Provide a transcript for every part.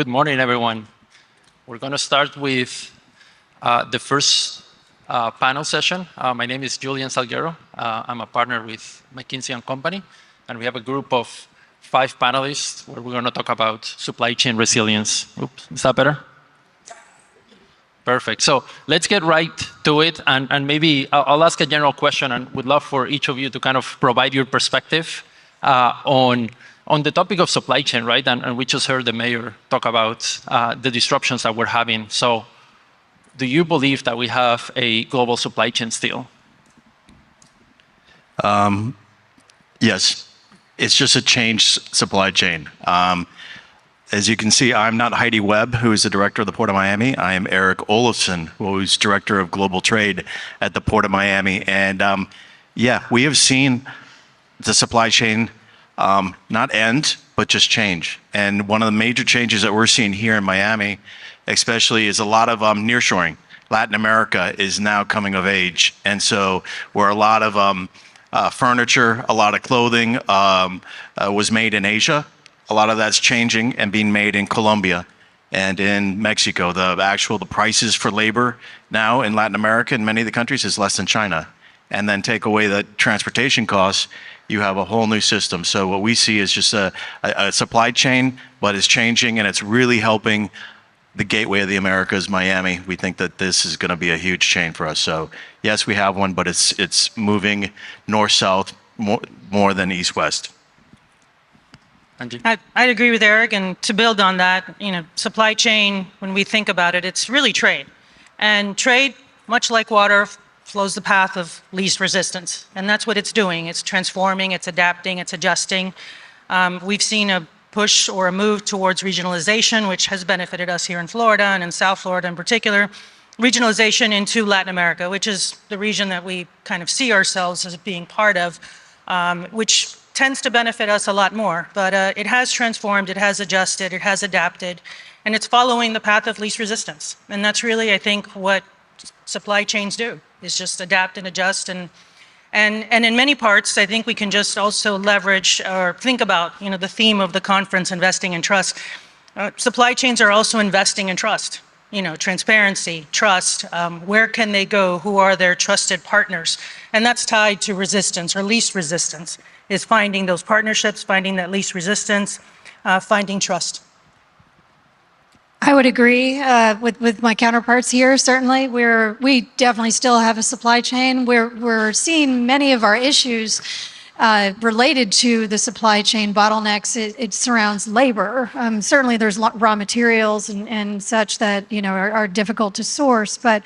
Good morning, everyone. We're going to start with the first panel session. My name is Julian Salguero. I'm a partner with McKinsey & Company, and we have a group of 5 panelists where we're going to talk about supply chain resilience. Oops, is that better? Perfect. So let's get right to it, and maybe I'll ask a general question, and would love for each of you to kind of provide your perspective on the topic of supply chain, right? And we just heard the mayor talk about the disruptions that we're having. So do you believe that we have a global supply chain still? Yes, it's just a changed supply chain. As you can see, I'm not Hydi Webb, who is the director of the Port of Miami. I am Eric Olofsson, who is director of global trade at the Port of Miami. And yeah, we have seen the supply chain not end, but just change. And one of the major changes that we're seeing here in Miami, especially, is a lot of nearshoring. Latin America is now coming of age. And so where a lot of furniture, a lot of clothing was made in Asia, a lot of that's changing and being made in Colombia and in Mexico. The prices for labor now in Latin America and many of the countries is less than China. And then take away the transportation costs, you have a whole new system. So what we see is just a supply chain, but it's changing, and it's really helping the gateway of the Americas, Miami. We think that this is going to be a huge change for us. So yes, we have one, but it's moving north-south more than east-west. I'd agree with Eric, and to build on that, supply chain, when we think about it, it's really trade. And trade, much like water, flows the path of least resistance. And that's what it's doing. It's transforming, it's adapting, it's adjusting. We've seen a push or a move towards regionalization, which has benefited us here in Florida and in South Florida in particular. Regionalization into Latin America, which is the region that we kind of see ourselves as being part of, which tends to benefit us a lot more. But it has transformed, it has adjusted, it has adapted, and it's following the path of least resistance. And that's really, I think, what supply chains do, is just adapt and adjust. And in many parts, I think we can just also leverage or think about, the theme of the conference, investing in trust. Supply chains are also investing in trust, transparency, trust. Where can they go? Who are their trusted partners? And that's tied to resistance or least resistance, is finding those partnerships, finding that least resistance, finding trust. I would agree with my counterparts here. Certainly, we definitely still have a supply chain. We're seeing many of our issues related to the supply chain bottlenecks. It surrounds labor. Certainly, there's raw materials and such that are difficult to source, but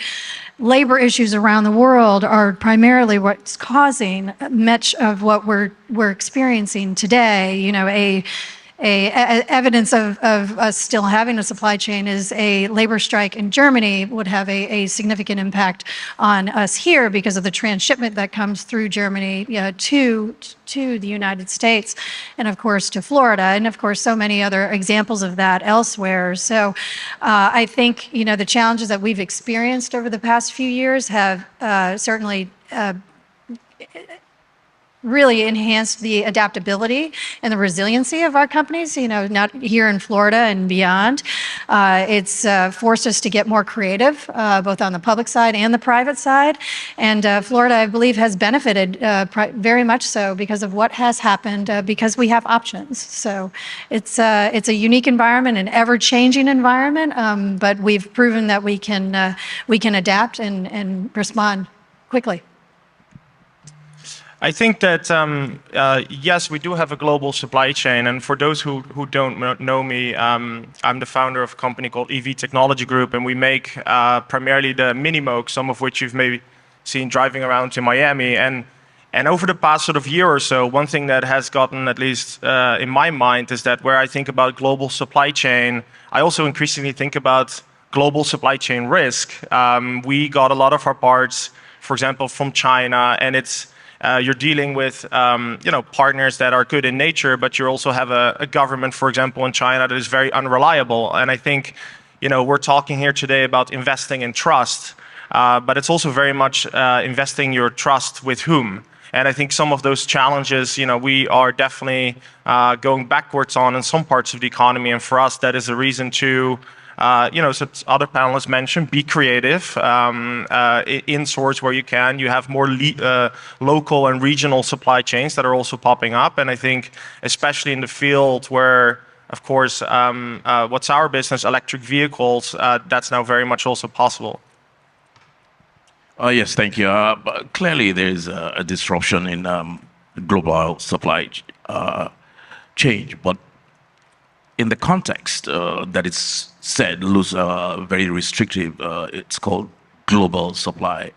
labor issues around the world are primarily what's causing much of what we're experiencing today. Evidence of us still having a supply chain is a labor strike in Germany would have a significant impact on us here because of the transshipment that comes through Germany to the United States, and of course to Florida, and of course so many other examples of that elsewhere. So I think the challenges that we've experienced over the past few years have certainly really enhanced the adaptability and the resiliency of our companies, not here in Florida and beyond. It's forced us to get more creative, both on the public side and the private side. And Florida, I believe, has benefited very much so because of what has happened, because we have options. So it's a unique environment, an ever-changing environment, but we've proven that we can adapt and respond quickly. I think that, yes, we do have a global supply chain. And for those who don't know me, I'm the founder of a company called EV Technology Group, and we make primarily the Minimoog, some of which you've maybe seen driving around in Miami. And over the past sort of year or so, one thing that has gotten, at least in my mind, is that where I think about global supply chain, I also increasingly think about global supply chain risk. We got a lot of our parts, for example, from China, and it's you're dealing with partners that are good in nature, but you also have a government, for example, in China that is very unreliable. And I think we're talking here today about investing in trust, but it's also very much investing your trust with whom. And I think some of those challenges, we are definitely going backwards on in some parts of the economy. And for us, that is a reason to, so other panelists mentioned, be creative, in source where you can. You have more local and regional supply chains that are also popping up. And I think especially in the field where, of course, what's our business, electric vehicles, that's now very much also possible. Yes, thank you. But clearly, there's a disruption in global supply change, but in the context that it's said, loose, very restrictive, it's called global supply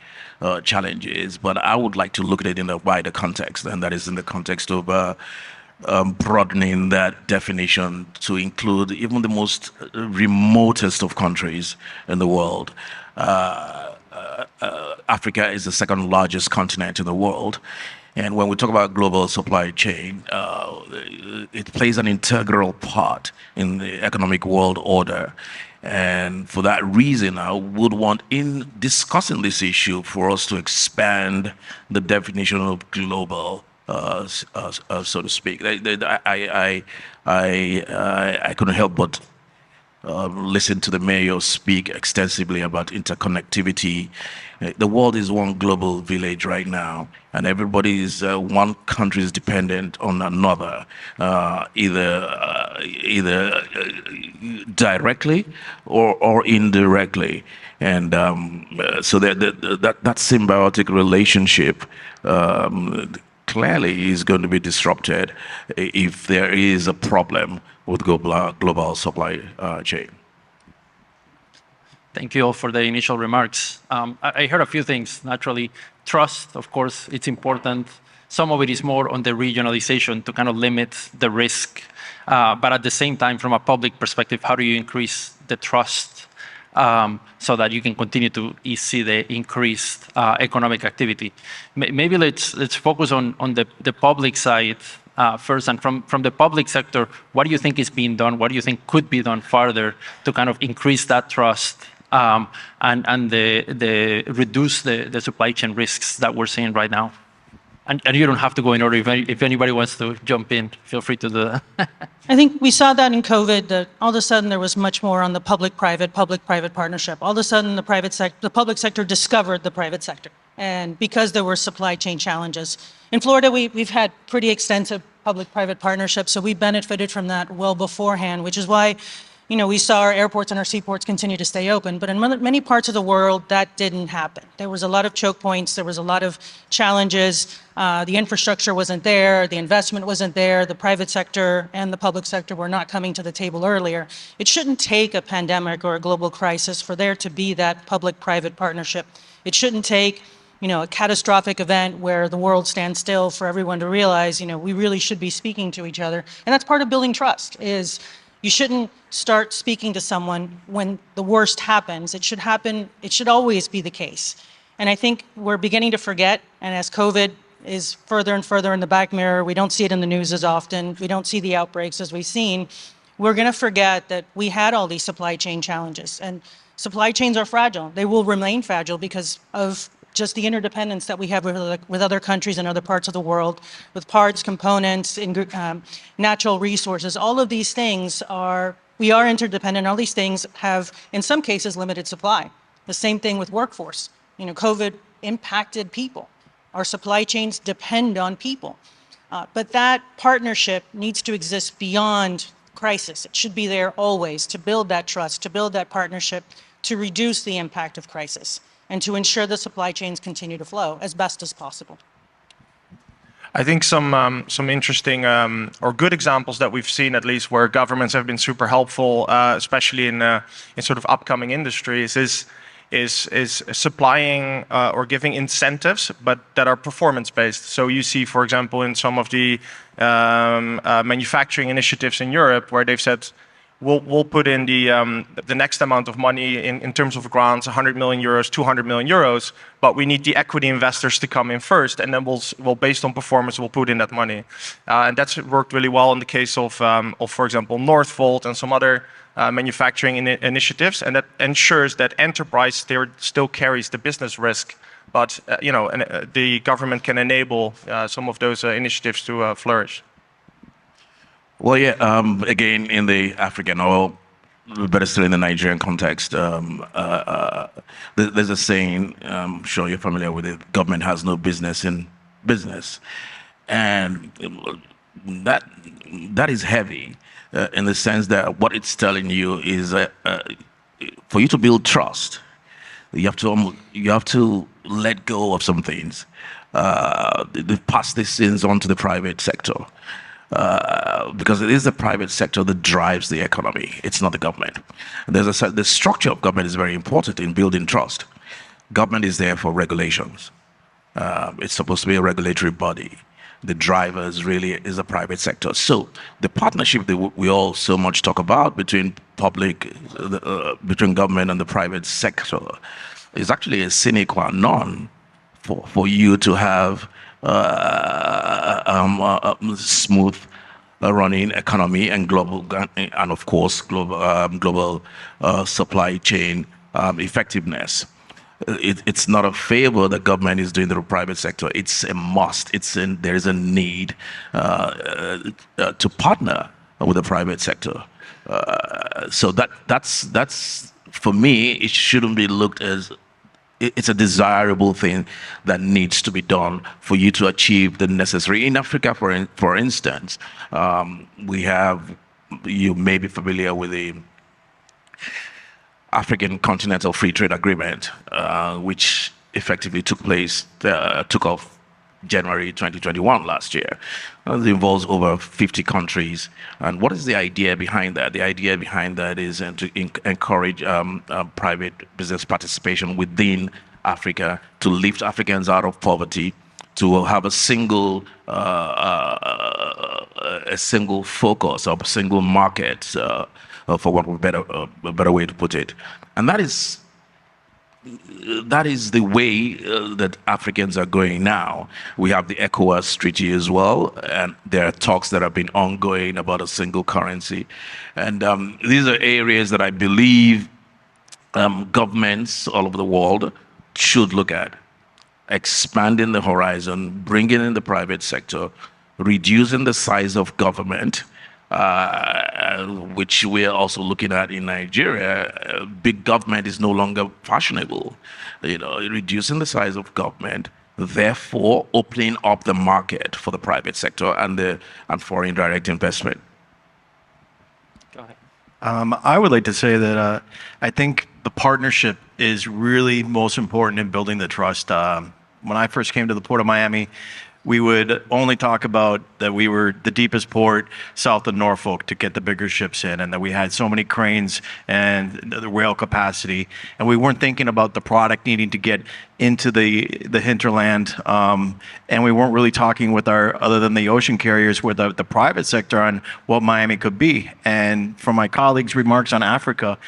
challenges. But I would like to look at it in a wider context, and that is in the context of broadening that definition to include even the most remotest of countries in the world. Africa is the second largest continent in the world. And when we talk about global supply chain, it plays an integral part in the economic world order. And for that reason, I would want, in discussing this issue, for us to expand the definition of global, so to speak. I couldn't help but listen to the mayor speak extensively about interconnectivity. The world is one global village right now, and everybody is one country is dependent on another, either directly or indirectly, and so that symbiotic relationship clearly is going to be disrupted if there is a problem with global supply chain. Thank you all for the initial remarks. I heard a few things. Naturally, trust, of course, it's important. Some of it is more on the regionalization to kind of limit the risk. But at the same time, from a public perspective, how do you increase the trust so that you can continue to see the increased economic activity? Maybe let's focus on the public side first. And from the public sector, what do you think is being done? What do you think could be done further to kind of increase that trust and reduce the supply chain risks that we're seeing right now? And you don't have to go in order. If anybody wants to jump in, feel free to do that. I think we saw that in COVID, that all of a sudden there was much more on the public-private partnership. All of a sudden the public sector discovered the private sector. And because there were supply chain challenges. In Florida, we've had pretty extensive public-private partnerships, so we benefited from that well beforehand, which is why we saw our airports and our seaports continue to stay open. But in many parts of the world, that didn't happen. There was a lot of choke points. There was a lot of challenges. The infrastructure wasn't there. The investment wasn't there. The private sector and the public sector were not coming to the table earlier. It shouldn't take a pandemic or a global crisis for there to be that public-private partnership. It shouldn't take a catastrophic event where the world stands still for everyone to realize, we really should be speaking to each other. And that's part of building trust, is you shouldn't start speaking to someone when the worst happens. It should happen. It should always be the case. And I think we're beginning to forget. And as COVID is further and further in the back mirror, we don't see it in the news as often. We don't see the outbreaks as we've seen. We're going to forget that we had all these supply chain challenges. And supply chains are fragile. They will remain fragile because of just the interdependence that we have with other countries and other parts of the world, with parts, components, natural resources. All of these things we are interdependent. All these things have, in some cases, limited supply. The same thing with workforce. COVID impacted people. Our supply chains depend on people. But that partnership needs to exist beyond crisis. It should be there always to build that trust, to build that partnership, to reduce the impact of crisis, and to ensure the supply chains continue to flow as best as possible. I think some interesting or good examples that we've seen, at least, where governments have been super helpful, especially in sort of upcoming industries, is supplying or giving incentives, but that are performance-based. So you see, for example, in some of the manufacturing initiatives in Europe, where they've said, we'll put in the next amount of money in terms of grants, 100 million euros, 200 million euros, but we need the equity investors to come in first, and then we'll based on performance, we'll put in that money. And that's worked really well in the case of for example, Northvolt and some other manufacturing initiatives, and that ensures that enterprise still carries the business risk, but the government can enable some of those initiatives to flourish. Well, yeah. Again, in the African or better still in the Nigerian context, there's a saying. I'm sure you're familiar with it. Government has no business in business, and that is heavy in the sense that what it's telling you is for you to build trust, you have to let go of some things. Pass these things on to the private sector. Because it is the private sector that drives the economy. It's not the government. The structure of government is very important in building trust. Government is there for regulations. It's supposed to be a regulatory body. The drivers really is the private sector. So the partnership that we all so much talk about between between government and the private sector is actually a sine qua non for you to have smooth running economy and global, and of course global supply chain effectiveness. It's not a favor that government is doing to the private sector. It's a must. There is a need to partner with the private sector. So that's for me. It shouldn't be looked as it's a desirable thing that needs to be done for you to achieve the necessary. In Africa, for instance, you may be familiar with the African Continental Free Trade Agreement, which effectively took off January 2021 last year. It involves over 50 countries. And what is the idea behind that? The idea behind that is to encourage private business participation within Africa, to lift Africans out of poverty, to have a single focus, or a single market, for want of a better way to put it. And that is the way that Africans are going now. We have the ECOWAS treaty as well, and there are talks that have been ongoing about a single currency. And these are areas that I believe governments all over the world should look at. Expanding the horizon, bringing in the private sector, reducing the size of government, which we're also looking at in Nigeria. Big government is no longer fashionable. Reducing the size of government, therefore opening up the market for the private sector and foreign direct investment. Go ahead. I would like to say that I think the partnership is really most important in building the trust. When I first came to the Port of Miami, we would only talk about that we were the deepest port south of Norfolk to get the bigger ships in, and that we had so many cranes and the rail capacity, and we weren't thinking about the product needing to get into the hinterland, and we weren't really talking with other than the ocean carriers, with the private sector on what Miami could be. And from my colleagues' remarks on Africa,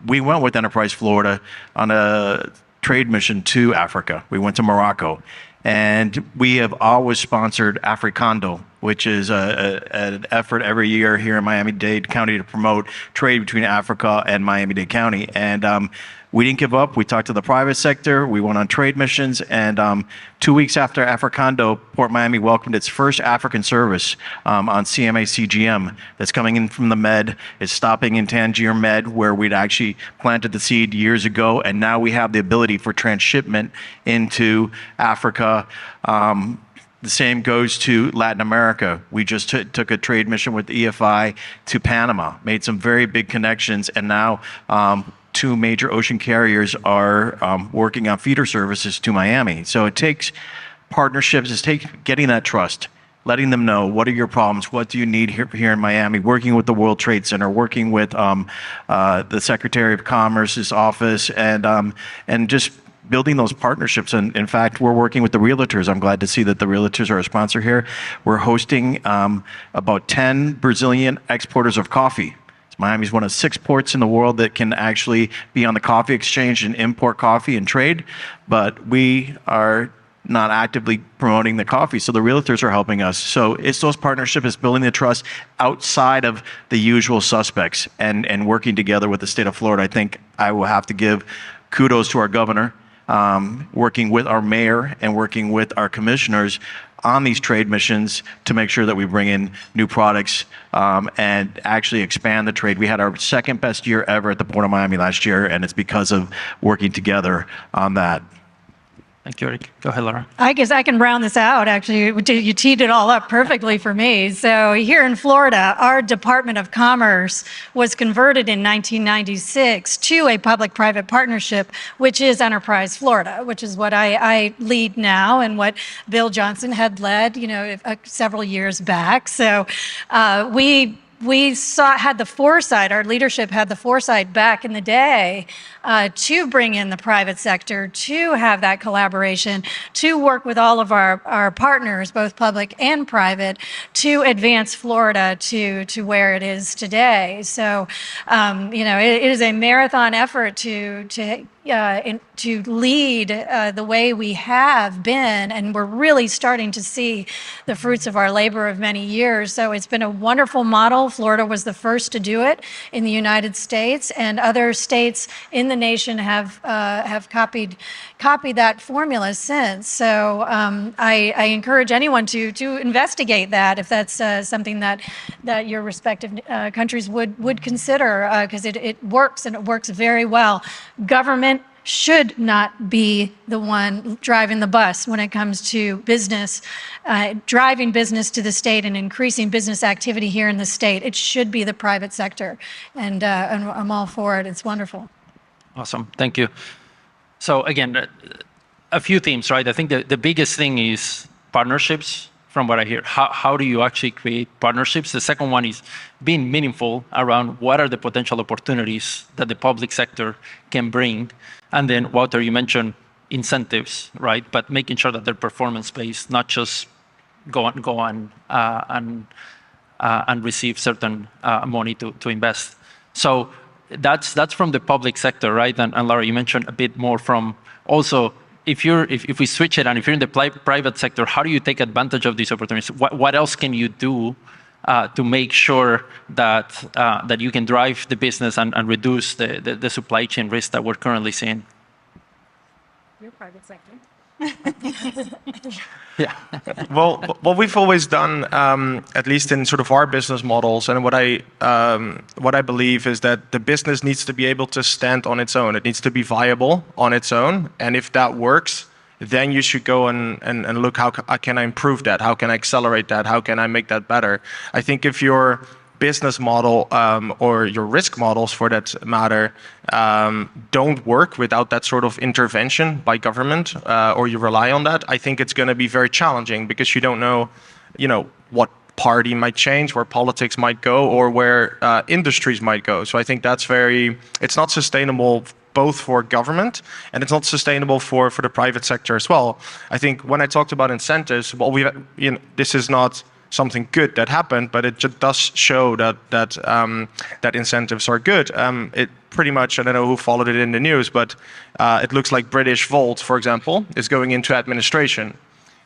we went with Enterprise Florida on a trade mission to Africa. We went to Morocco. And we have always sponsored Africando, which is an effort every year here in Miami-Dade County to promote trade between Africa and Miami-Dade County. And we didn't give up. We talked to the private sector. We went on trade missions. And 2 weeks after Africando, Port Miami welcomed its first African service on CMA CGM that's coming in from the Med. It's stopping in Tangier Med, where we'd actually planted the seed years ago. And now we have the ability for transshipment into Africa. The same goes to Latin America. We just took a trade mission with EFI to Panama, made some very big connections, and now 2 major ocean carriers are working on feeder services to Miami. So it takes partnerships, it takes getting that trust, letting them know what are your problems, what do you need here in Miami, working with the World Trade Center, working with the Secretary of Commerce's office, and just building those partnerships. And in fact, we're working with the realtors. I'm glad to see that the realtors are a sponsor here. We're hosting about 10 Brazilian exporters of coffee. Miami is one of 6 ports in the world that can actually be on the coffee exchange and import coffee and trade, but we are not actively promoting the coffee, so the realtors are helping us. So it's those partnerships, it's building the trust outside of the usual suspects, and working together with the state of Florida. I think I will have to give kudos to our governor working with our mayor and working with our commissioners on these trade missions to make sure that we bring in new products and actually expand the trade. We had our second best year ever at the Port of Miami last year, and it's because of working together on that. Thank you, Eric. Go ahead, Laura. I guess I can round this out, actually. You teed it all up perfectly for me. So here in Florida, our Department of Commerce was converted in 1996 to a public-private partnership, which is Enterprise Florida, which is what I lead now and what Bill Johnson had led, several years back. So had the foresight, our leadership had the foresight back in the day to bring in the private sector, to have that collaboration, to work with all of our partners, both public and private, to advance Florida to where it is today. So, it is a marathon effort to lead the way we have been, and we're really starting to see the fruits of our labor of many years. So it's been a wonderful model. Florida was the first to do it in the United States, and other states in the nation have copied that formula since. So I encourage anyone to investigate that if that's something that your respective countries would consider, because it works, and it works very well. Government should not be the one driving the bus when it comes to business, driving business to the state and increasing business activity here in the state. It should be the private sector, and I'm all for it. It's wonderful. Awesome, thank you. So again, a few themes, right? I think the biggest thing is partnerships, from what I hear. How do you actually create partnerships? The second one is being meaningful around what are the potential opportunities that the public sector can bring. And then, Wouter, you mentioned incentives, right? But making sure that they're performance-based, not just go on and receive certain money to invest. So that's from the public sector, right? And Laura, you mentioned a bit more from also, if we switch it, and if you're in the private sector, how do you take advantage of these opportunities? What else can you do to make sure that you can drive the business and reduce the supply chain risk that we're currently seeing? Your private sector. Yeah. Well, what we've always done, at least in sort of our business models, and what I believe is that the business needs to be able to stand on its own. It needs to be viable on its own, and if that works, then you should go and look, how can I improve that? How can I accelerate that? How can I make that better? I think if your business model or your risk models, for that matter, don't work without that sort of intervention by government, or you rely on that, I think it's going to be very challenging, because you don't know, what party might change, where politics might go, or where industries might go. So I think it's not sustainable both for government, and it's not sustainable for the private sector as well. I think when I talked about incentives, this is not something good that happened, but it just does show that incentives are good. It pretty much, I don't know who followed it in the news, but it looks like British Volt, for example, is going into administration.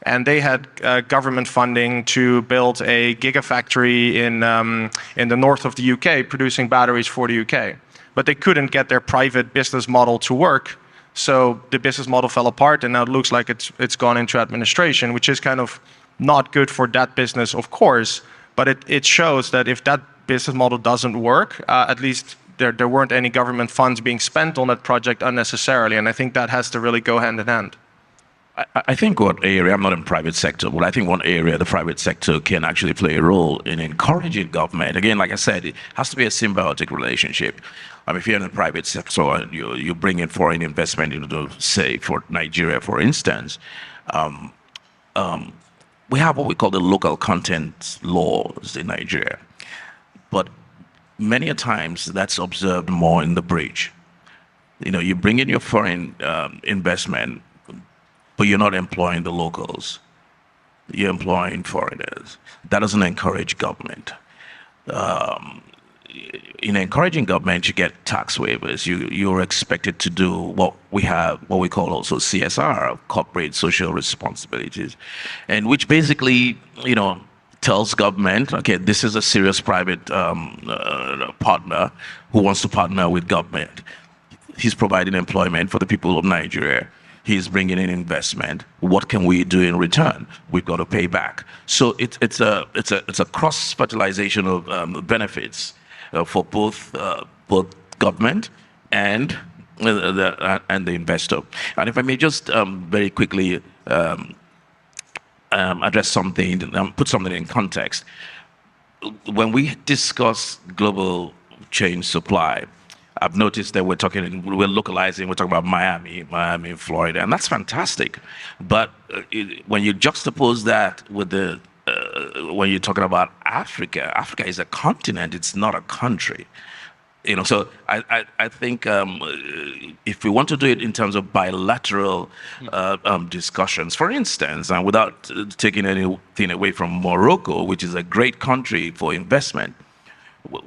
And they had government funding to build a gigafactory in the north of the UK, producing batteries for the UK. But they couldn't get their private business model to work. So the business model fell apart, and now it looks like it's gone into administration, which is kind of not good for that business, of course. But it shows that if that business model doesn't work, at least there weren't any government funds being spent on that project unnecessarily. And I think that has to really go hand in hand. I think one area, I'm not in private sector, but I think one area the private sector can actually play a role in encouraging government. Again, like I said, it has to be a symbiotic relationship. If you're in the private sector and you bring in foreign investment into, say, for Nigeria, for instance, we have what we call the local content laws in Nigeria. But many a times that's observed more in the bridge. You bring in your foreign investment, but you're not employing the locals. You're employing foreigners. That doesn't encourage government. In encouraging government, you get tax waivers. You're expected to do what we call also CSR, corporate social responsibilities, and which basically, tells government, okay, this is a serious private partner who wants to partner with government. He's providing employment for the people of Nigeria. He's bringing in investment. What can we do in return? We've got to pay back. So it's a cross-fertilization of benefits for both government and the investor. And if I may just very quickly address something, put something in context. When we discuss global chain supply, I've noticed that we're localizing, we're talking about Miami, Florida, and that's fantastic. But when you juxtapose that with when you're talking about Africa, Africa is a continent, it's not a country. So I think if we want to do it in terms of bilateral discussions, for instance, and without taking anything away from Morocco, which is a great country for investment,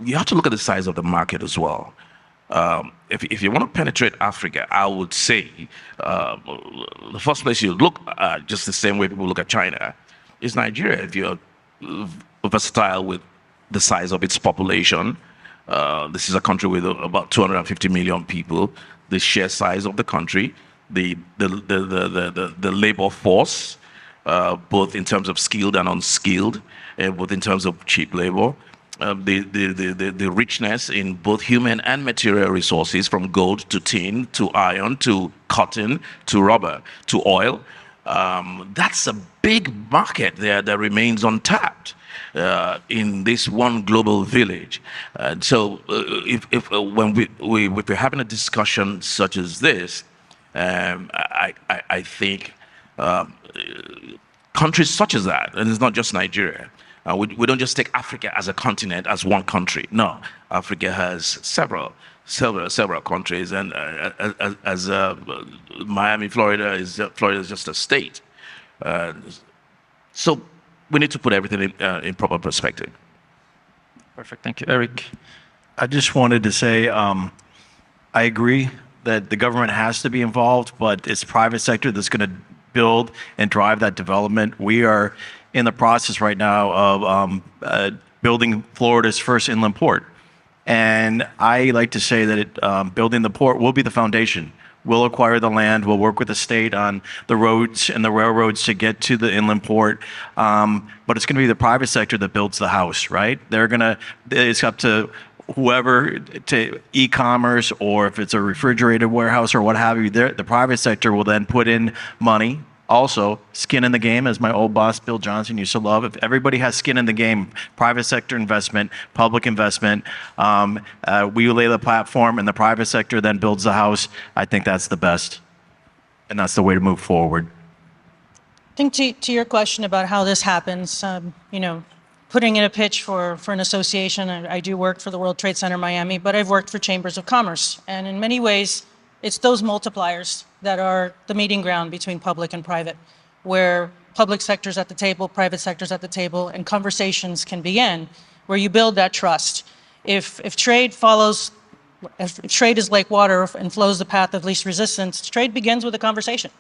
you have to look at the size of the market as well. If you want to penetrate Africa, I would say the first place you look at, just the same way people look at China, is Nigeria. If you're versatile with the size of its population, this is a country with about 250 million people. The sheer size of the country, the labor force, both in terms of skilled and unskilled, both in terms of cheap labor, the richness in both human and material resources, from gold to tin to iron to cotton to rubber to oil. That's a big market there that remains untapped in this one global village. So when we're having a discussion such as this, I think countries such as that, and it's not just Nigeria, we don't just take Africa as a continent, as one country. No, Africa has several countries, and as Miami, Florida is just a state. So we need to put everything in proper perspective. Perfect. Thank you, Eric. I just wanted to say I agree that the government has to be involved, but it's private sector that's going to build and drive that development. We are in the process right now of building Florida's first inland port. And I like to say that building the port will be the foundation. We'll acquire the land, we'll work with the state on the roads and the railroads to get to the inland port. But it's gonna be the private sector that builds the house, right? It's up to whoever, to e-commerce, or if it's a refrigerated warehouse or what have you, the private sector will then put in money. Also, skin in the game, as my old boss, Bill Johnson, used to love. If everybody has skin in the game, private sector investment, public investment, we lay the platform and the private sector then builds the house. I think that's the best. And that's the way to move forward. I think to your question about how this happens, putting in a pitch for an association, I do work for the World Trade Center Miami, but I've worked for chambers of commerce. And in many ways, it's those multipliers that are the meeting ground between public and private, where public sector's at the table, private sector's at the table, and conversations can begin, where you build that trust. If trade is like water and flows the path of least resistance, trade begins with a conversation.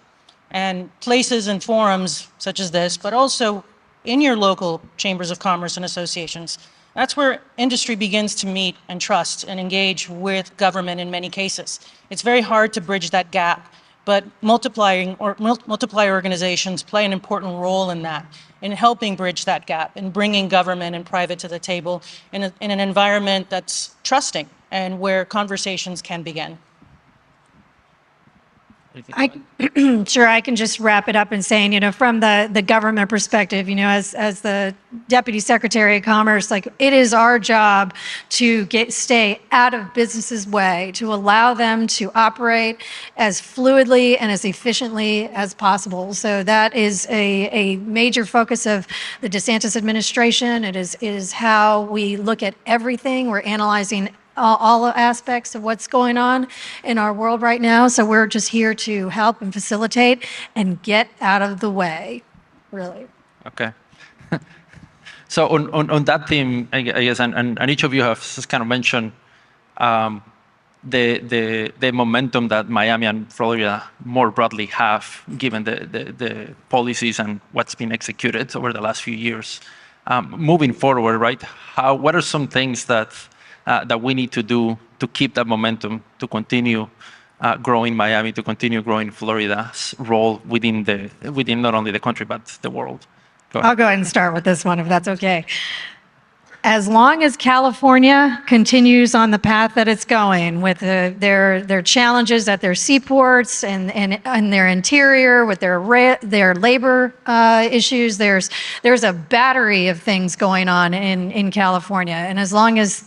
And places and forums such as this, but also in your local chambers of commerce and associations, that's where industry begins to meet and trust and engage with government in many cases. It's very hard to bridge that gap, but multiplier organizations play an important role in that, in helping bridge that gap, in bringing government and private to the table in an environment that's trusting and where conversations can begin. Sure, I can just wrap it up in saying, from the government perspective, as the Deputy Secretary of Commerce, it is our job to stay out of business's way, to allow them to operate as fluidly and as efficiently as possible. So that is a major focus of the DeSantis administration. It is how we look at everything. We're analyzing all aspects of what's going on in our world right now. So we're just here to help and facilitate and get out of the way, really. Okay. So on that theme, I guess, and each of you have just kind of mentioned the momentum that Miami and Florida more broadly have, given the policies and what's been executed over the last few years. Moving forward, right? What are some things that we need to do to keep that momentum, to continue growing Miami to continue growing Florida's role within not only the country but the world? I'll go ahead and start with this one, if that's okay. As long as California continues on the path that it's going with their challenges at their seaports and their interior, with their labor issues, there's a battery of things going on in California. And as long as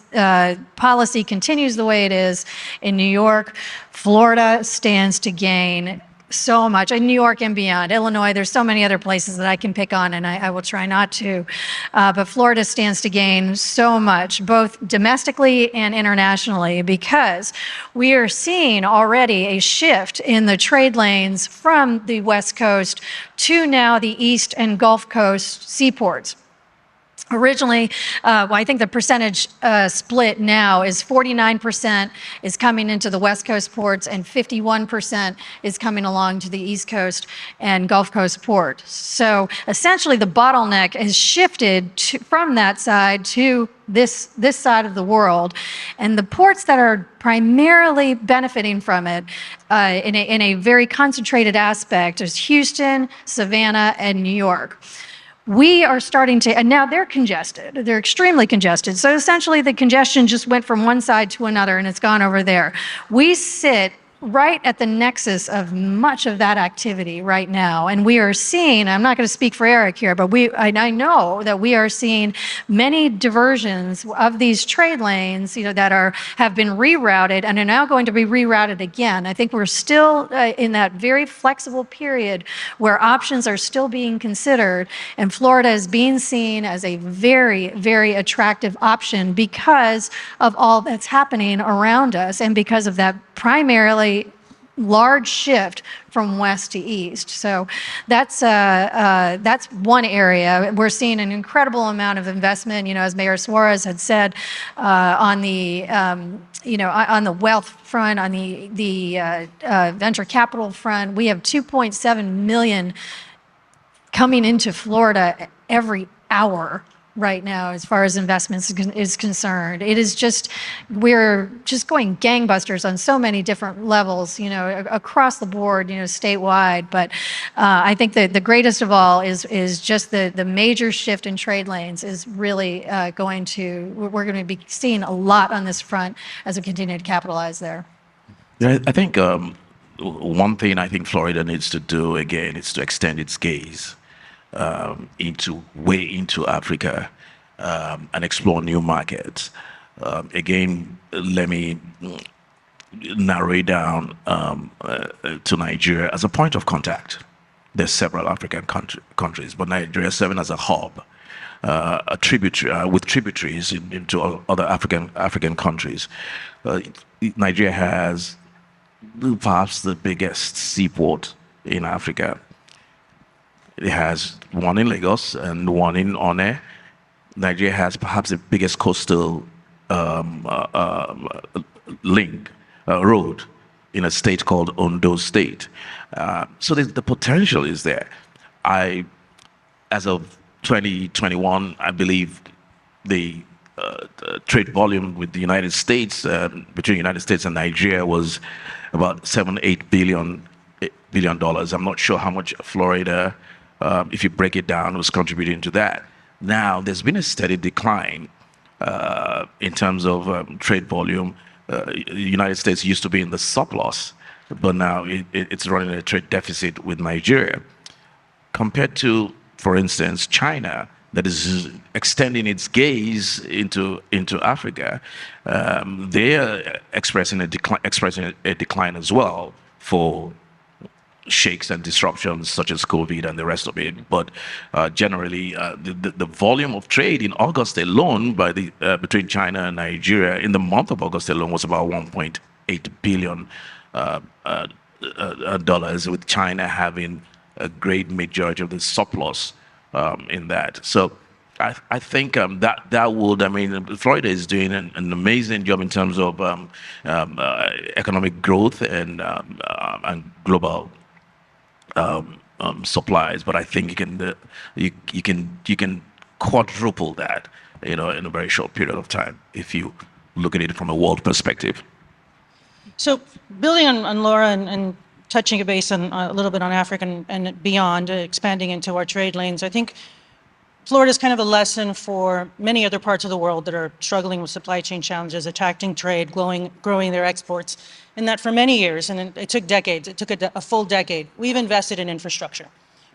policy continues the way it is in New York, Florida stands to gain so much. In New York and beyond, Illinois, there's so many other places that I can pick on, and I will try not to. But Florida stands to gain so much, both domestically and internationally, because we are seeing already a shift in the trade lanes from the West Coast to now the East and Gulf Coast seaports. Originally, I think the percentage split now is 49% is coming into the West Coast ports and 51% is coming along to the East Coast and Gulf Coast port. So essentially the bottleneck has shifted from that side to this side of the world. And the ports that are primarily benefiting from it in a very concentrated aspect is Houston, Savannah, and New York. We are starting to, and now they're congested. They're extremely congested. So essentially the congestion just went from one side to another and it's gone over there. We sit right at the nexus of much of that activity right now. And we are seeing, I'm not going to speak for Eric here, but I know that we are seeing many diversions of these trade lanes, that have been rerouted and are now going to be rerouted again. I think we're still in that very flexible period where options are still being considered, and Florida is being seen as a very, very attractive option because of all that's happening around us and because of that primarily large shift from west to east. So that's one area. We're seeing an incredible amount of investment, as Mayor Suarez had said, on the on the wealth front, on the venture capital front. We have 2.7 million coming into Florida every hour right now, as far as investments is concerned. It is just, we're just going gangbusters on so many different levels, across the board, statewide. But I think that the greatest of all is just the major shift in trade lanes is really we're going to be seeing a lot on this front as we continue to capitalize there. Yeah, I think one thing I think Florida needs to do again is to extend its gaze way into Africa and explore new markets. Again, let me narrow it down to Nigeria as a point of contact. There's several African countries, but Nigeria serving as a hub, a tributary with tributaries into other African countries. Nigeria has perhaps the biggest seaport in Africa. It has one in Lagos and one in One. Nigeria has perhaps the biggest coastal road in a state called Ondo State. So the potential is there. As of 2021, I believe the trade volume with the United States, between the United States and Nigeria, was about $7-8 billion. I'm not sure how much Florida, if you break it down, was contributing to that. Now, there's been a steady decline in terms of trade volume. The United States used to be in the surplus, but now it's running a trade deficit with Nigeria. Compared to, for instance, China, that is extending its gaze into Africa, they are expressing a decline as well for shakes and disruptions such as COVID and the rest of it. But generally, the volume of trade in August alone between China and Nigeria in the month of August alone was about $1.8 billion, with China having a great majority of the surplus in that. So I think that would, Florida is doing an amazing job in terms of economic growth and global supplies, but I think you can quadruple that, in a very short period of time if you look at it from a world perspective. So building on Laura and touching a base on a little bit on Africa and beyond, expanding into our trade lanes, I think Florida is kind of a lesson for many other parts of the world that are struggling with supply chain challenges, attracting trade, growing their exports, and that for many years, and it took decades, it took a full decade, we've invested in infrastructure.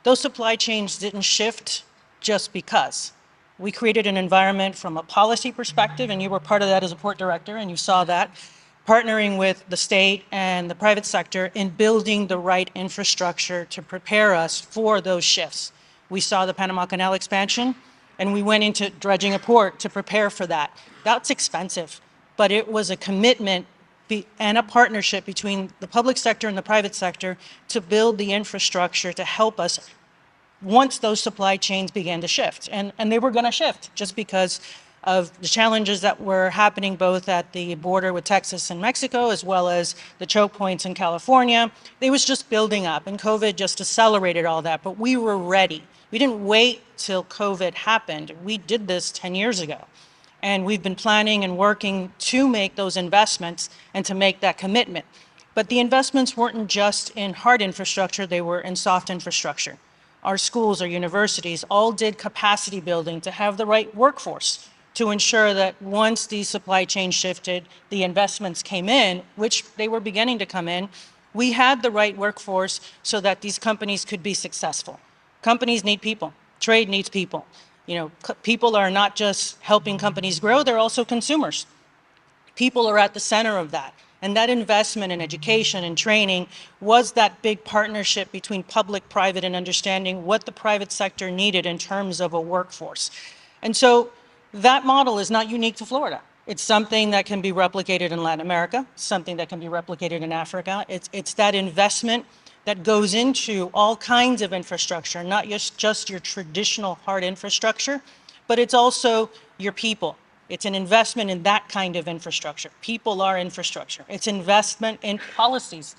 Those supply chains didn't shift just because. We created an environment from a policy perspective, and you were part of that as a port director, and you saw that, partnering with the state and the private sector in building the right infrastructure to prepare us for those shifts. We saw the Panama Canal expansion, and we went into dredging a port to prepare for that. That's expensive, but it was a commitment and a partnership between the public sector and the private sector to build the infrastructure to help us once those supply chains began to shift. And they were going to shift just because of the challenges that were happening both at the border with Texas and Mexico, as well as the choke points in California. It was just building up, and COVID just accelerated all that, but we were ready. We didn't wait till COVID happened. We did this 10 years ago. And we've been planning and working to make those investments and to make that commitment. But the investments weren't just in hard infrastructure, they were in soft infrastructure. Our schools, our universities all did capacity building to have the right workforce to ensure that once these supply chains shifted, the investments came in, which they were beginning to come in, we had the right workforce so that these companies could be successful. Companies need people. Trade needs people. You know, people are not just helping companies grow, they're also consumers. People are at the center of that. And that investment in education and training was that big partnership between public, private, and understanding what the private sector needed in terms of a workforce. And so that model is not unique to Florida. It's something that can be replicated in Latin America, something that can be replicated in Africa. It's that investment that goes into all kinds of infrastructure, not just your traditional hard infrastructure, but it's also your people. It's an investment in that kind of infrastructure. People are infrastructure. It's investment in policies,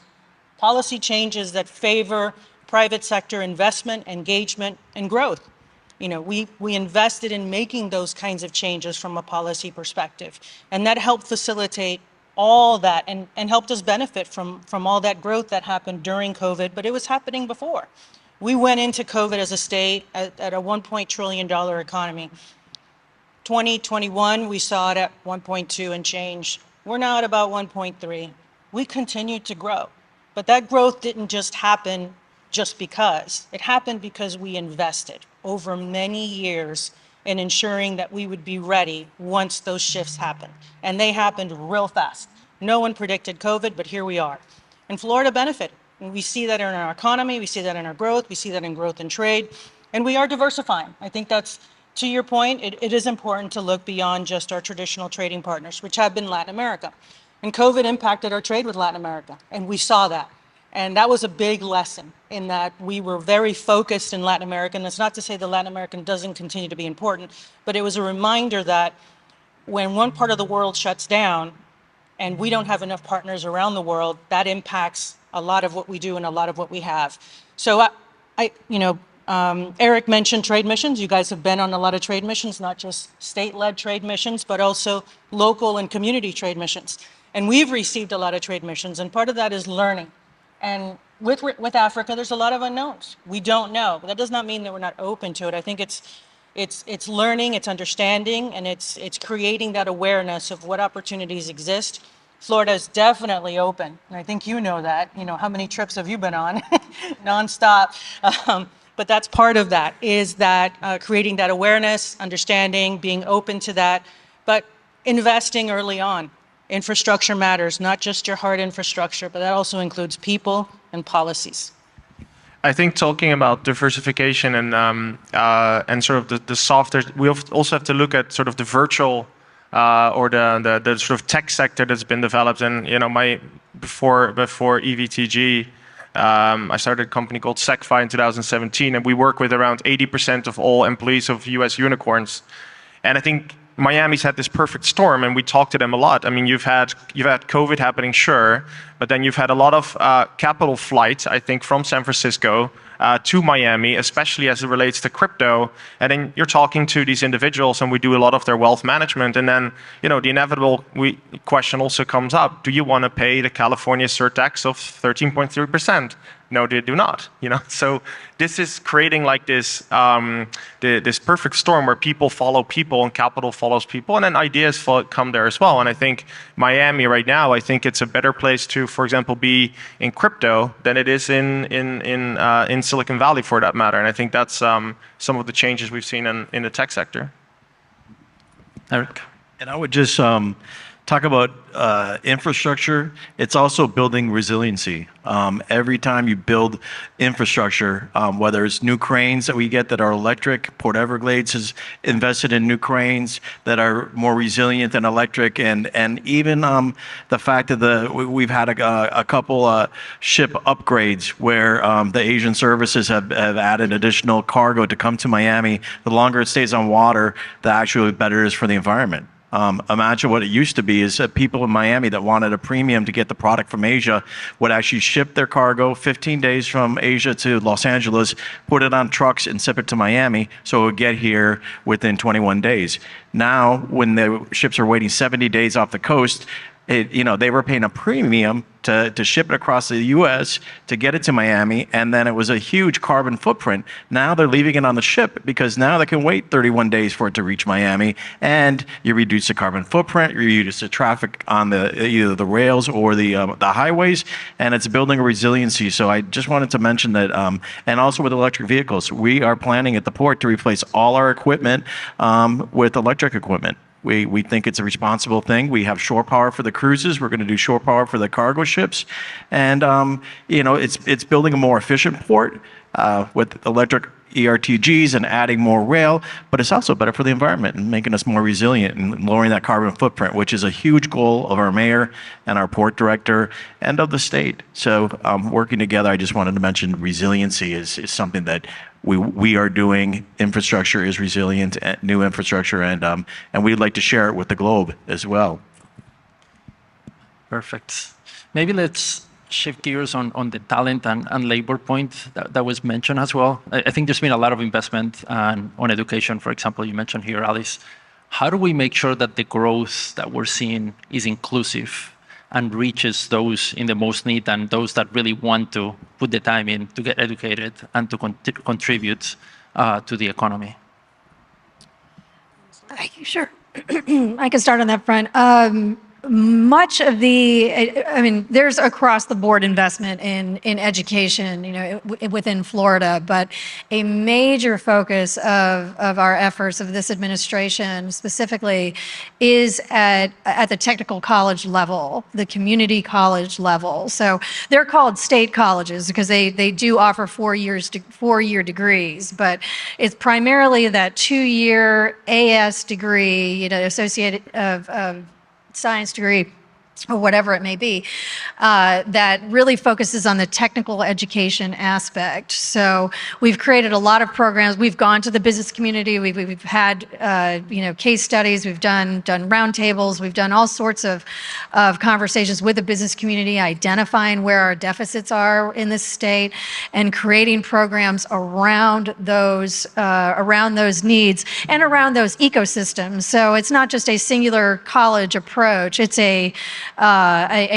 policy changes that favor private sector investment, engagement, and growth. You know, we invested in making those kinds of changes from a policy perspective, and that helped facilitate all that and helped us benefit from all that growth that happened during COVID, but it was happening before. We went into COVID as a state at a $1 trillion economy. 2021, we saw it at 1.2 and change. We're now at about 1.3. We continued to grow, but that growth didn't just happen just because. It happened because we invested over many years in ensuring that we would be ready once those shifts happened. And they happened real fast. No one predicted COVID, but here we are. And Florida benefited. And we see that in our economy, we see that in our growth, we see that in growth and trade, and we are diversifying. I think that's, to your point, it is important to look beyond just our traditional trading partners, which have been Latin America. And COVID impacted our trade with Latin America, and we saw that. And that was a big lesson in that we were very focused in Latin America. And that's not to say that Latin American doesn't continue to be important, but it was a reminder that when one part of the world shuts down and we don't have enough partners around the world, that impacts a lot of what we do and a lot of what we have. So Eric mentioned trade missions. You guys have been on a lot of trade missions, not just state-led trade missions, but also local and community trade missions. And we've received a lot of trade missions, and part of that is learning. And with Africa, there's a lot of unknowns. We don't know, but that does not mean that we're not open to it. I think it's learning, it's understanding, and it's creating that awareness of what opportunities exist. Florida is definitely open, and I think you know that. You know, how many trips have you been on? Nonstop. But that's part of that, is that creating that awareness, understanding, being open to that, but investing early on. Infrastructure matters, not just your hard infrastructure, but that also includes people and policies. I think talking about diversification and sort of the softer, we also have to look at sort of the virtual or the sort of tech sector that's been developed. And you know, before EVTG, I started a company called SecFi in 2017, and we work with around 80% of all employees of US unicorns. And I think Miami's had this perfect storm, and we talk to them a lot. I mean, you've had COVID happening, sure, but then you've had a lot of capital flight, I think, from San Francisco to Miami, especially as it relates to crypto. And then you're talking to these individuals, and we do a lot of their wealth management. And then, the inevitable question also comes up: do you want to pay the California surtax of 13.3%? No, they do not. So this is creating like this this perfect storm where people follow people and capital follows people, and then ideas come there as well. And I think Miami right now, I think it's a better place to, for example, be in crypto than it is in Silicon Valley, for that matter. And I think that's some of the changes we've seen in the tech sector. Eric. And I would just talk about infrastructure. It's also building resiliency. Every time you build infrastructure, whether it's new cranes that we get that are electric, Port Everglades has invested in new cranes that are more resilient and electric, and even the fact that we've had a couple ship upgrades where the Asian services have added additional cargo to come to Miami. The longer it stays on water, the actually better it is for the environment. Imagine what it used to be is that people in Miami that wanted a premium to get the product from Asia would actually ship their cargo 15 days from Asia to Los Angeles, put it on trucks and ship it to Miami so it would get here within 21 days. Now, when the ships are waiting 70 days off the coast, they were paying a premium to ship it across the U.S. to get it to Miami, and then it was a huge carbon footprint. Now they're leaving it on the ship because now they can wait 31 days for it to reach Miami, and you reduce the carbon footprint, you reduce the traffic on either the rails or the highways, and it's building a resiliency. So I just wanted to mention that, and also with electric vehicles, we are planning at the port to replace all our equipment with electric equipment. We think it's a responsible thing. We have shore power for the cruises. We're going to do shore power for the cargo ships, and it's building a more efficient port with electric ERTGs and adding more rail. But it's also better for the environment and making us more resilient and lowering that carbon footprint, which is a huge goal of our mayor and our port director and of the state. So working together, I just wanted to mention resiliency is something that we are doing. Infrastructure is resilient, new infrastructure, and we'd like to share it with the globe as well. Perfect. Maybe let's shift gears on the talent and labor point that was mentioned as well. I think there's been a lot of investment on education, for example, you mentioned here, Alice. How do we make sure that the growth that we're seeing is inclusive and reaches those in the most need and those that really want to put the time in to get educated and to contribute to the economy? Sure. I can start on that front. Much of there's across the board investment in education, within Florida, but a major focus of our efforts of this administration specifically is at the technical college level, the community college level. So they're called state colleges because they do offer 4-year degrees, but it's primarily that 2-year AS degree, associated of science degree, or whatever it may be, that really focuses on the technical education aspect. So we've created a lot of programs. We've gone to the business community. We've had case studies. We've done roundtables. We've done all sorts of conversations with the business community, identifying where our deficits are in this state, and creating programs around those needs and around those ecosystems. So it's not just a singular college approach. It's a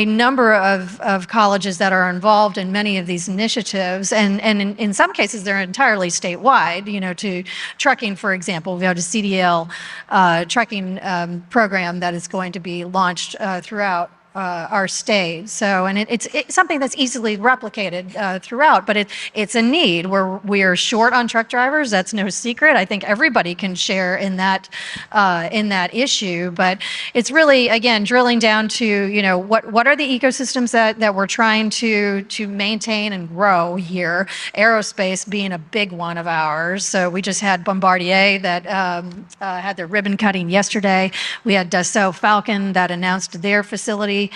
number of colleges that are involved in many of these initiatives, and in some cases they're entirely statewide. To trucking, for example, we have a CDL trucking program that is going to be launched throughout our state. So, and it's something that's easily replicated throughout, but it's a need. We are short on truck drivers. That's no secret. I think everybody can share in that issue. But it's really, again, drilling down to what are the ecosystems that we're trying to maintain and grow here. Aerospace being a big one of ours. So we just had Bombardier that had their ribbon cutting yesterday. We had Dassault Falcon that announced their facility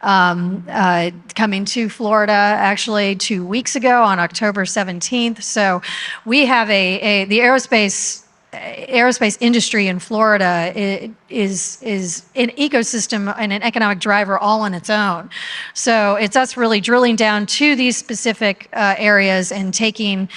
coming to Florida actually 2 weeks ago on October 17th. So we have the aerospace aerospace industry in Florida is an ecosystem and an economic driver all on its own. So it's us really drilling down to these specific areas and taking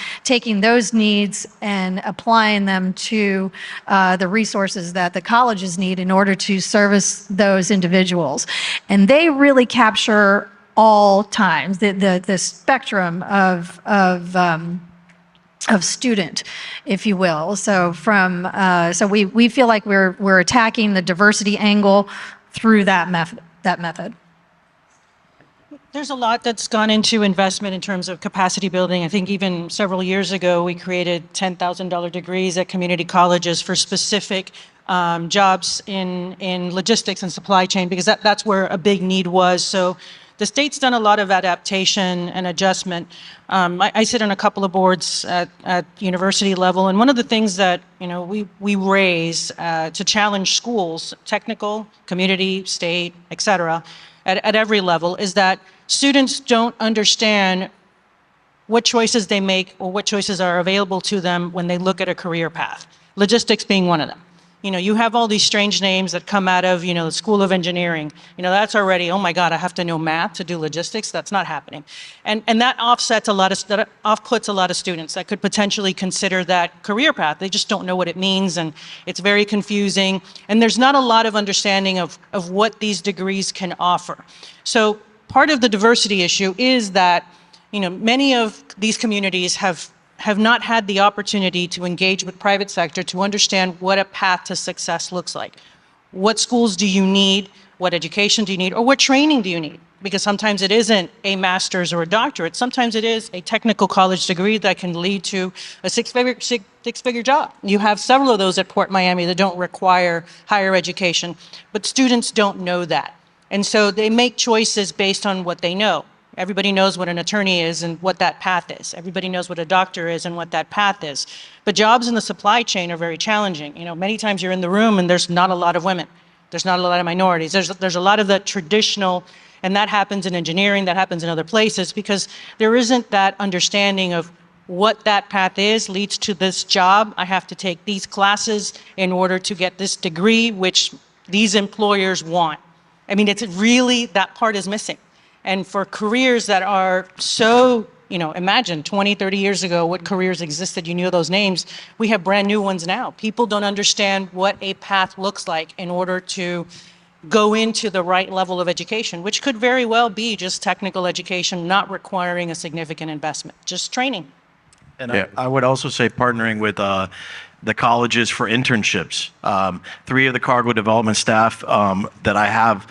those needs and applying them to the resources that the colleges need in order to service those individuals. And they really capture all times, the spectrum of student, if you will. So so we feel like we're attacking the diversity angle through that method. There's a lot that's gone into investment in terms of capacity building. I think even several years ago, we created $10,000 degrees at community colleges for specific jobs in logistics and supply chain, because that's where a big need was. So the state's done a lot of adaptation and adjustment. I sit on a couple of boards at university level, and one of the things that we raise to challenge schools, technical, community, state, et cetera, at every level, is that students don't understand what choices they make or what choices are available to them when they look at a career path. Logistics being one of them. You have all these strange names that come out of, the School of Engineering. That's already, oh my God, I have to know math to do logistics. That's not happening. And that offputs a lot of students that could potentially consider that career path. They just don't know what it means, and it's very confusing. And there's not a lot of understanding of what these degrees can offer. So part of the diversity issue is that, many of these communities have not had the opportunity to engage with private sector to understand what a path to success looks like. What schools do you need? What education do you need? Or what training do you need? Because sometimes it isn't a master's or a doctorate. Sometimes it is a technical college degree that can lead to a six-figure job. You have several of those at Port Miami that don't require higher education, but students don't know that. And so they make choices based on what they know. Everybody knows what an attorney is and what that path is. Everybody knows what a doctor is and what that path is. But jobs in the supply chain are very challenging. Many times you're in the room and there's not a lot of women. There's not a lot of minorities. There's a lot of the traditional, and that happens in engineering, that happens in other places, because there isn't that understanding of what that path is, leads to this job. I have to take these classes in order to get this degree, which these employers want. It's really, that part is missing. And for careers that are so, imagine 20, 30 years ago, what careers existed, you knew those names. We have brand new ones now. People don't understand what a path looks like in order to go into the right level of education, which could very well be just technical education, not requiring a significant investment, just training. And yeah. I would also say partnering with the colleges for internships. 3 of the cargo development staff that I have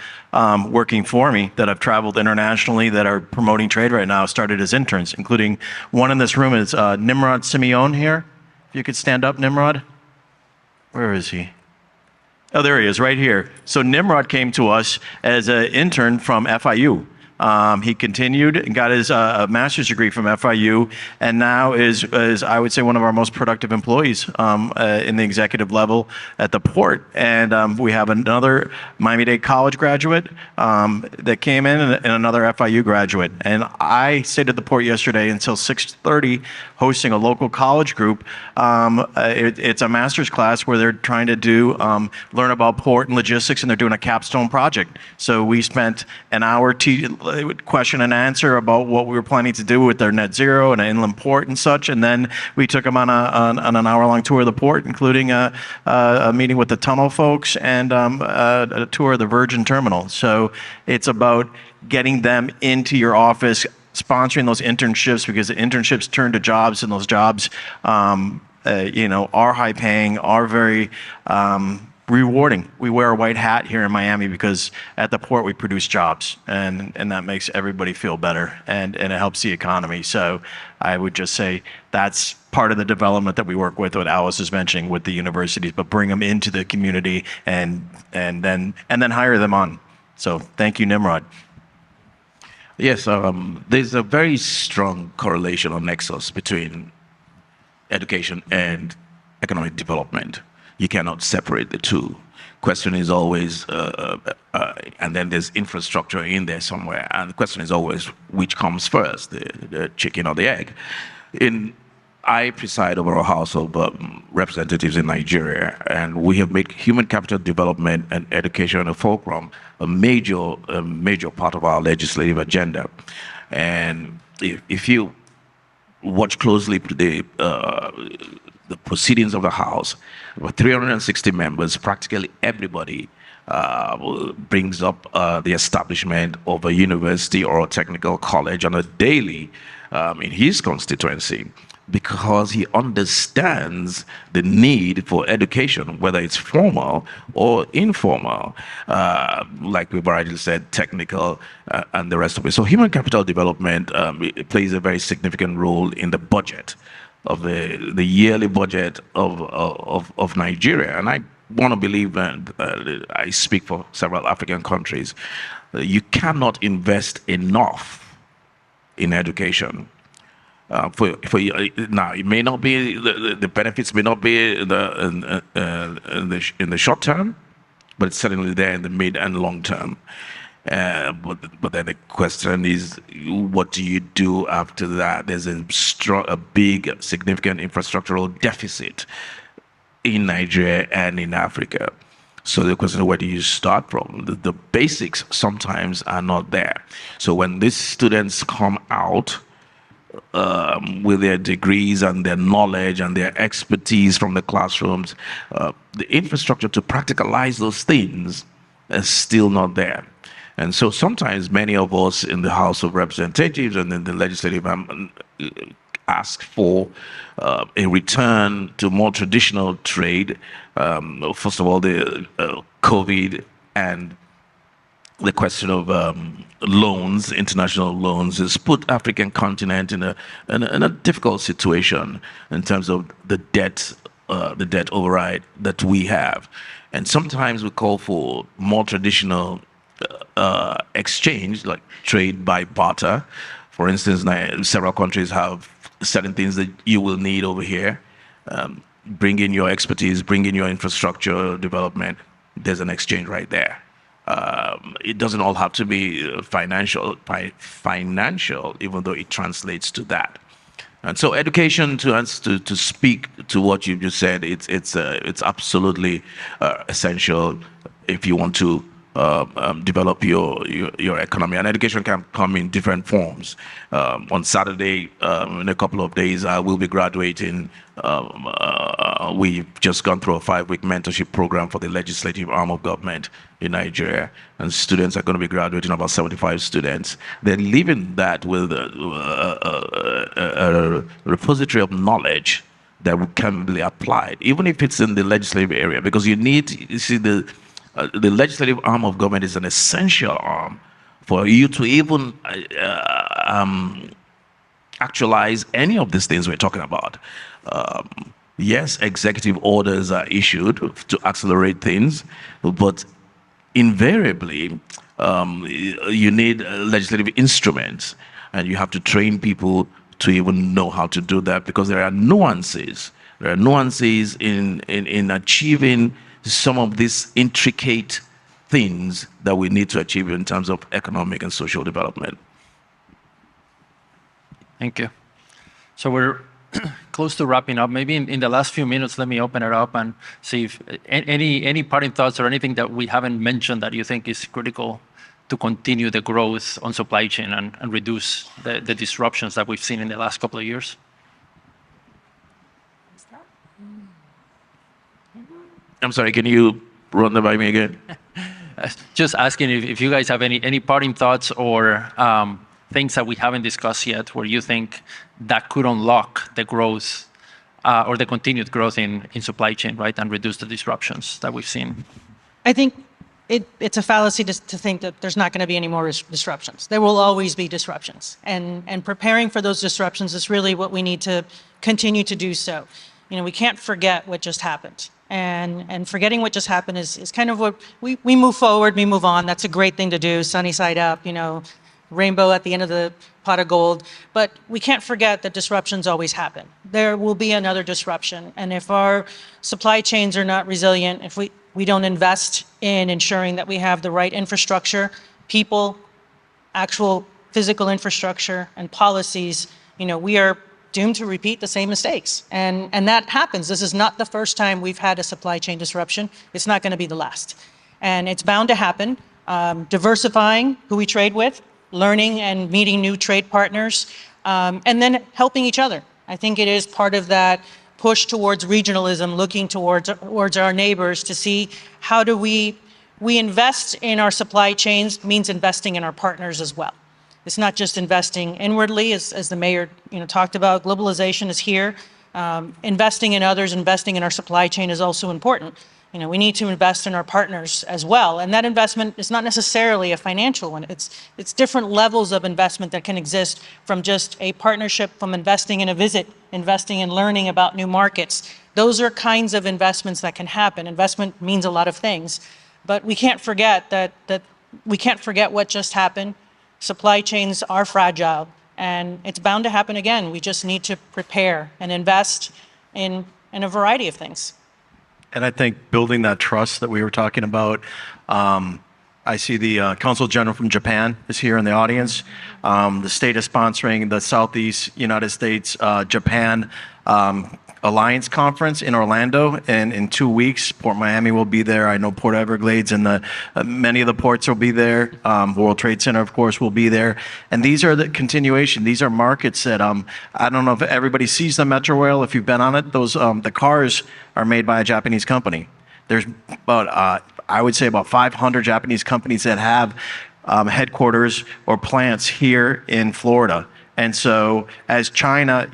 working for me that have traveled internationally that are promoting trade right now started as interns, including one in this room is Nimrod Simeon here. If you could stand up, Nimrod. Where is he? Oh, there he is, right here. So Nimrod came to us as an intern from FIU. He continued and got his master's degree from FIU, and now is I would say one of our most productive employees in the executive level at the port. And we have another Miami-Dade College graduate that came in, and another FIU graduate. And I stayed at the port yesterday until 6:30, hosting a local college group. It's a master's class where they're trying to learn about port and logistics, and they're doing a capstone project. So we spent an hour question and answer about what we were planning to do with their net zero and an inland port and such, and then we took them on an hour-long tour of the port, including a meeting with the tunnel folks and a tour of the Virgin Terminal. So it's about getting them into your office, sponsoring those internships, because the internships turn to jobs, and those jobs are high-paying, are very rewarding. We wear a white hat here in Miami because at the port we produce jobs, and that makes everybody feel better, and it helps the economy. So I would just say that's part of the development that we work with, what Alice is mentioning with the universities, but bring them into the community and then hire them on. So thank you, Nimrod. Yes, there's a very strong correlation or nexus between education and economic development. You cannot separate the two. Question is always, and then there's infrastructure in there somewhere, and the question is always which comes first, the chicken or the egg. In I preside over a House of Representatives in Nigeria, and we have made human capital development and education and fulcrum a major part of our legislative agenda. And if you watch closely the proceedings of the House, about 360 members, practically everybody brings up the establishment of a university or a technical college on a daily in his constituency, because he understands the need for education, whether it's formal or informal, like we've already said, technical and the rest of it. So human capital development it plays a very significant role in the budget of the yearly budget of Nigeria. And I want to believe, and I speak for several African countries, you cannot invest enough in education. Now, it may not be the benefits may not be in the short term, but it's certainly there in the mid and long term. But then the question is, what do you do after that? There's a big, significant infrastructural deficit in Nigeria and in Africa. So the question is, where do you start from? The basics sometimes are not there. So when these students come out with their degrees and their knowledge and their expertise from the classrooms, the infrastructure to practicalize those things is still not there. And so sometimes many of us in the House of Representatives and in the legislative ask for a return to more traditional trade. First of all, the COVID and the question of loans, international loans, has put African continent in a difficult situation in terms of the debt override that we have. And sometimes we call for more traditional exchange, like trade by barter. For instance, several countries have certain things that you will need over here. Bring in your expertise, bring in your infrastructure development. There's an exchange right there. It doesn't all have to be financial, even though it translates to that. And so education, to speak to what you just said, it's absolutely essential if you want to develop your economy. And education can come in different forms. On Saturday, in a couple of days, I will be graduating. We've just gone through a 5-week mentorship program for the legislative arm of government in Nigeria, and students are going to be graduating, about 75 students. They're leaving that with a repository of knowledge that can be applied, even if it's in the legislative area, because you see the legislative arm of government is an essential arm for you to even actualize any of these things we're talking about. Yes, executive orders are issued to accelerate things, but invariably you need legislative instruments, and you have to train people to even know how to do that, because there are nuances. There are nuances in achieving some of these intricate things that we need to achieve in terms of economic and social development. Thank you. So we're close to wrapping up. Maybe in the last few minutes, let me open it up and see if any parting thoughts or anything that we haven't mentioned that you think is critical to continue the growth on supply chain and reduce the disruptions that we've seen in the last couple of years. I'm sorry, can you run that by me again? Just asking if you guys have any parting thoughts or things that we haven't discussed yet where you think that could unlock the growth or the continued growth in supply chain, right, and reduce the disruptions that we've seen. I think it's a fallacy to think that there's not going to be any more disruptions. There will always be disruptions, and preparing for those disruptions is really what we need to continue to do so. You know, we can't forget what just happened. And forgetting what just happened is kind of what we move forward, we move on. That's a great thing to do, sunny side up, you know, rainbow at the end of the pot of gold. But we can't forget that disruptions always happen. There will be another disruption. And if our supply chains are not resilient, if we don't invest in ensuring that we have the right infrastructure, people, actual physical infrastructure and policies, you know, we are doomed to repeat the same mistakes. And that happens. This is not the first time we've had a supply chain disruption. It's not going to be the last. And it's bound to happen. Diversifying who we trade with, learning and meeting new trade partners, and then helping each other. I think it is part of that push towards regionalism, looking towards our neighbors to see how do we invest in our supply chains means investing in our partners as well. It's not just investing inwardly, as the mayor talked about. Globalization is here. Investing in others, investing in our supply chain is also important. We need to invest in our partners as well. And that investment is not necessarily a financial one. It's different levels of investment that can exist, from just a partnership, from investing in a visit, investing in learning about new markets. Those are kinds of investments that can happen. Investment means a lot of things, but we can't forget that we can't forget what just happened. Supply chains are fragile, and it's bound to happen again. We just need to prepare and invest in a variety of things. And I think building that trust that we were talking about, I see the Consul General from Japan is here in the audience. The state is sponsoring the Southeast United States Japan Alliance Conference in Orlando, and in 2 weeks, Port Miami will be there. I know Port Everglades and many of the ports will be there. World Trade Center, of course, will be there. And these are the continuation. These are markets that I don't know if everybody sees the Metro Rail. If you've been on it, those the cars are made by a Japanese company. There's about I would say about 500 Japanese companies that have headquarters or plants here in Florida. And so as China,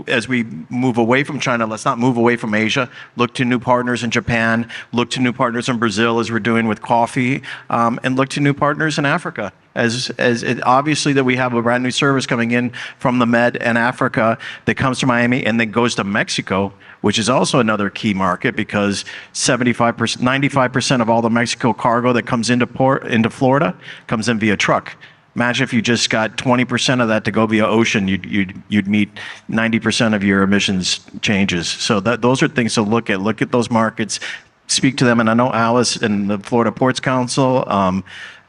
as we move away from China, let's not move away from Asia. Look to new partners in Japan, look to new partners in Brazil, as we're doing with coffee, and look to new partners in Africa. Obviously that we have a brand new service coming in from the Med and Africa that comes to Miami and then goes to Mexico, which is also another key market, because 95% of all the Mexico cargo that comes into Florida comes in via truck. Imagine if you just got 20% of that to go via ocean, you'd meet 90% of your emissions changes. So those are things to look at. Look at those markets, speak to them. And I know Alice in the Florida Ports Council,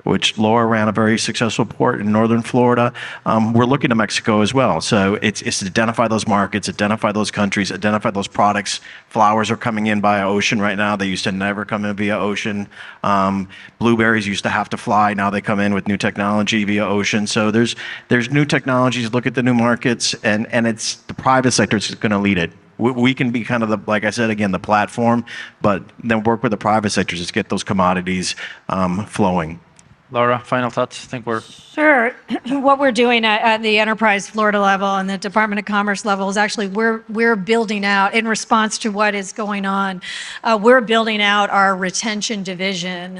which Laura ran a very successful port in northern Florida. We're looking to Mexico as well. So it's to identify those markets, identify those countries, identify those products. Flowers are coming in via ocean right now. They used to never come in via ocean. Blueberries used to have to fly. Now they come in with new technology via ocean. So there's new technologies. Look at the new markets, and it's the private sector is going to lead it. We can be kind of like I said again, the platform, but then work with the private sectors to get those commodities flowing. Laura, final thoughts? I think we're... Sure. What we're doing at the Enterprise Florida level and the Department of Commerce level is actually we're building out, in response to what is going on, we're building out our retention division,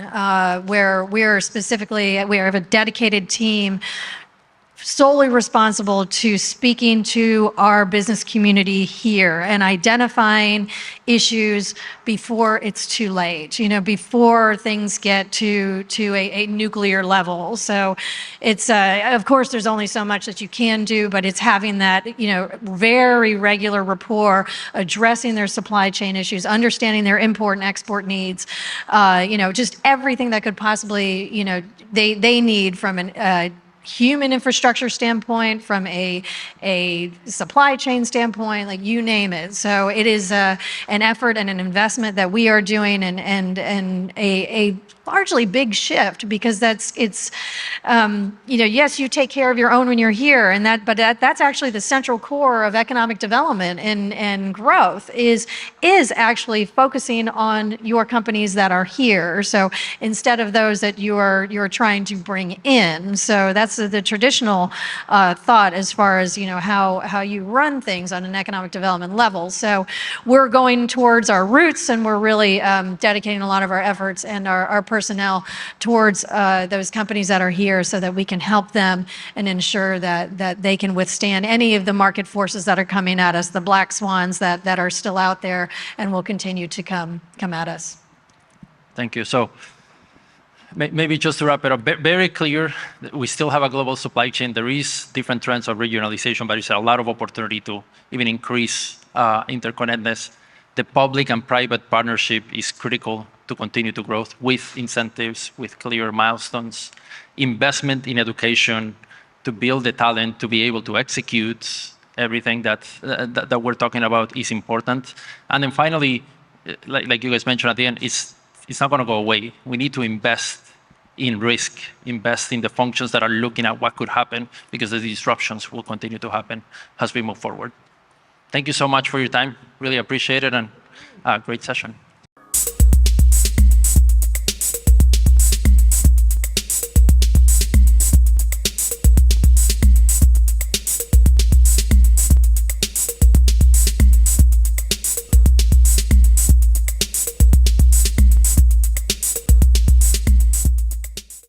where we have a dedicated team solely responsible to speaking to our business community here and identifying issues before it's too late, before things get to a nuclear level. So it's, of course, there's only so much that you can do, but it's having that, very regular rapport, addressing their supply chain issues, understanding their import and export needs, just everything that could possibly, they need from an human infrastructure standpoint, from a supply chain standpoint, like you name it. So it is an effort and an investment that we are doing, and a largely big shift, because it's yes, you take care of your own when you're here, but that's actually the central core of economic development and growth is actually focusing on your companies that are here. So instead of those that you're trying to bring in. So that's the traditional thought as far as how you run things on an economic development level. So we're going towards our roots, and we're really dedicating a lot of our efforts and our personnel towards those companies that are here, so that we can help them and ensure that they can withstand any of the market forces that are coming at us, the black swans that are still out there and will continue to come at us. Thank you. So maybe just to wrap it up, very clear that we still have a global supply chain. There is different trends of regionalization, but it's a lot of opportunity to even increase interconnectedness. The public and private partnership is critical to continue to grow, with incentives, with clear milestones, investment in education to build the talent to be able to execute, everything that we're talking about is important. And then finally, like you guys mentioned at the end, it's not going to go away. We need to invest in risk, invest in the functions that are looking at what could happen, because the disruptions will continue to happen as we move forward. Thank you so much for your time. Really appreciate it, and great session.